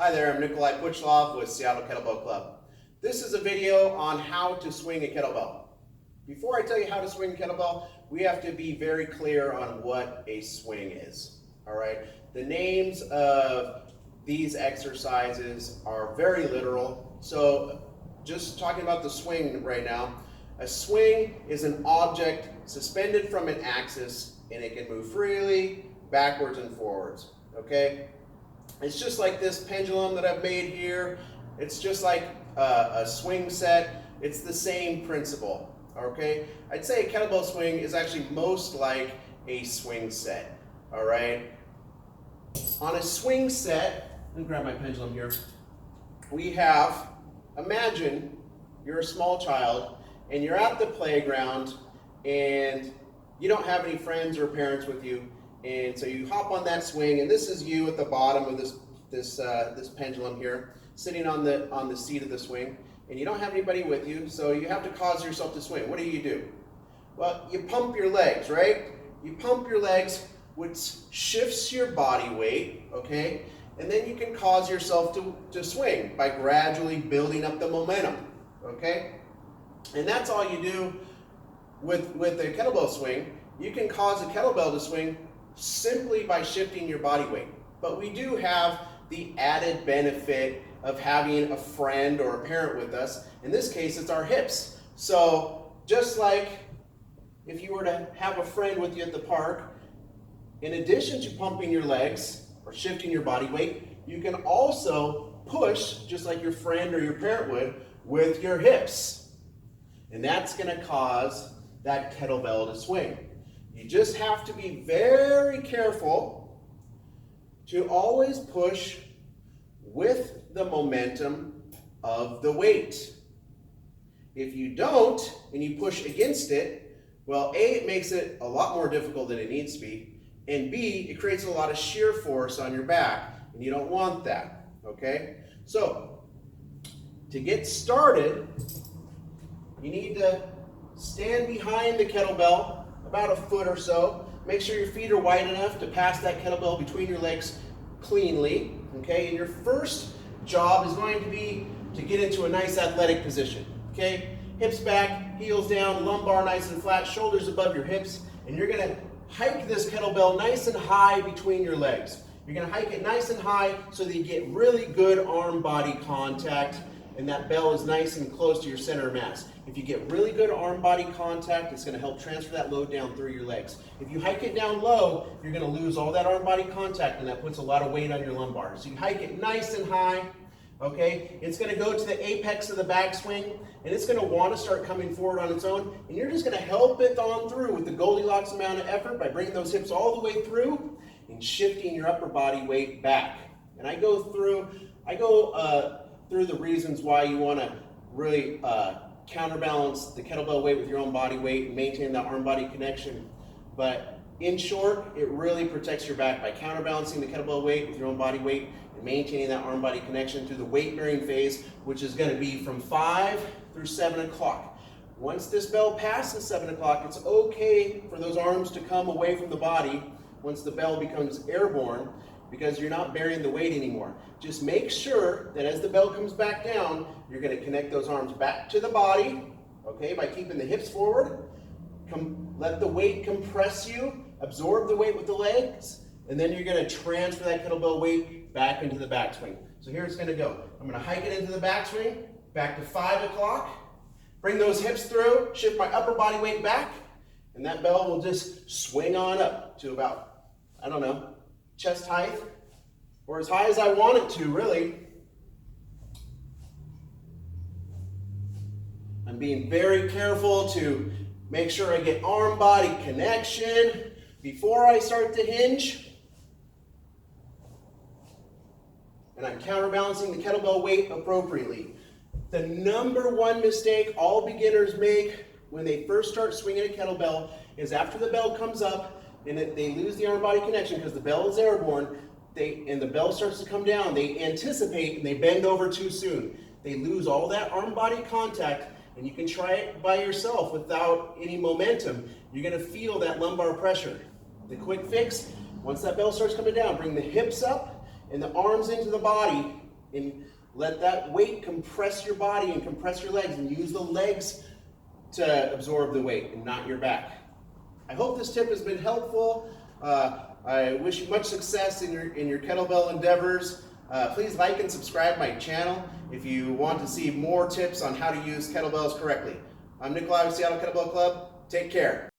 Hi there, I'm Nikolai Puchlov with Seattle Kettlebell Club. This is a video on how to swing a kettlebell. Before I tell you how to swing a kettlebell, we have to be very clear on what a swing is. All right, the names of these exercises are very literal, so just talking about the swing right now, a swing is an object suspended from an axis and it can move freely backwards and forwards, okay? It's just like this pendulum that I've made here. It's just like a swing set. It's the same principle, okay? I'd say a kettlebell swing is actually most like a swing set, all right? On a swing set, let me grab my pendulum here. We have, imagine you're a small child and you're at the playground and you don't have any friends or parents with you. And so you hop on that swing, and this is you at the bottom of this pendulum here, sitting on the seat of the swing, and you don't have anybody with you, so you have to cause yourself to swing. What do? Well, you pump your legs, right? You pump your legs, which shifts your body weight, okay? And then you can cause yourself to swing by gradually building up the momentum, okay? And that's all you do with a kettlebell swing. You can cause a kettlebell to swing simply by shifting your body weight. But we do have the added benefit of having a friend or a parent with us. In this case, it's our hips. So just like if you were to have a friend with you at the park, in addition to pumping your legs or shifting your body weight, you can also push, just like your friend or your parent would, with your hips. And that's going to cause that kettlebell to swing. You just have to be very careful to always push with the momentum of the weight. If you don't, and you push against it, well, A, it makes it a lot more difficult than it needs to be, and B, it creates a lot of shear force on your back, and you don't want that, okay? So, to get started, you need to stand behind the kettlebell about a foot or so. Make sure your feet are wide enough to pass that kettlebell between your legs cleanly, okay? And your first job is going to be to get into a nice athletic position, okay? Hips back, heels down, lumbar nice and flat, shoulders above your hips, and you're gonna hike this kettlebell nice and high between your legs. You're gonna hike it nice and high so that you get really good arm-body contact and that bell is nice and close to your center of mass. If you get really good arm-body contact, it's going to help transfer that load down through your legs. If you hike it down low, you're going to lose all that arm-body contact, and that puts a lot of weight on your lumbar. So you hike it nice and high, okay? It's going to go to the apex of the backswing, and it's going to want to start coming forward on its own, and you're just going to help it on through with the Goldilocks amount of effort by bringing those hips all the way through and shifting your upper body weight back. And I go through the reasons why you want to really counterbalance the kettlebell weight with your own body weight and maintain that arm-body connection. But in short, it really protects your back by counterbalancing the kettlebell weight with your own body weight and maintaining that arm-body connection through the weight-bearing phase, which is going to be from 5 through 7 o'clock. Once this bell passes 7 o'clock, it's okay for those arms to come away from the body once the bell becomes airborne, because you're not bearing the weight anymore. Just make sure that as the bell comes back down, you're going to connect those arms back to the body, okay, by keeping the hips forward. Let the weight compress you, absorb the weight with the legs, and then you're going to transfer that kettlebell weight back into the backswing. So here it's going to go. I'm going to hike it into the backswing, back to 5 o'clock, bring those hips through, shift my upper body weight back, and that bell will just swing on up to about, I don't know, chest height, or as high as I want it to, really. I'm being very careful to make sure I get arm-body connection before I start to hinge. And I'm counterbalancing the kettlebell weight appropriately. The number one mistake all beginners make when they first start swinging a kettlebell is after the bell comes up, and they lose the arm-body connection because the bell is airborne, and the bell starts to come down, they anticipate and they bend over too soon. They lose all that arm-body contact, and you can try it by yourself without any momentum. You're going to feel that lumbar pressure. The quick fix, once that bell starts coming down, bring the hips up and the arms into the body and let that weight compress your body and compress your legs, and use the legs to absorb the weight and not your back. I hope this tip has been helpful. I wish you much success in your kettlebell endeavors. Please like and subscribe my channel if you want to see more tips on how to use kettlebells correctly. I'm Nikolai with Seattle Kettlebell Club. Take care.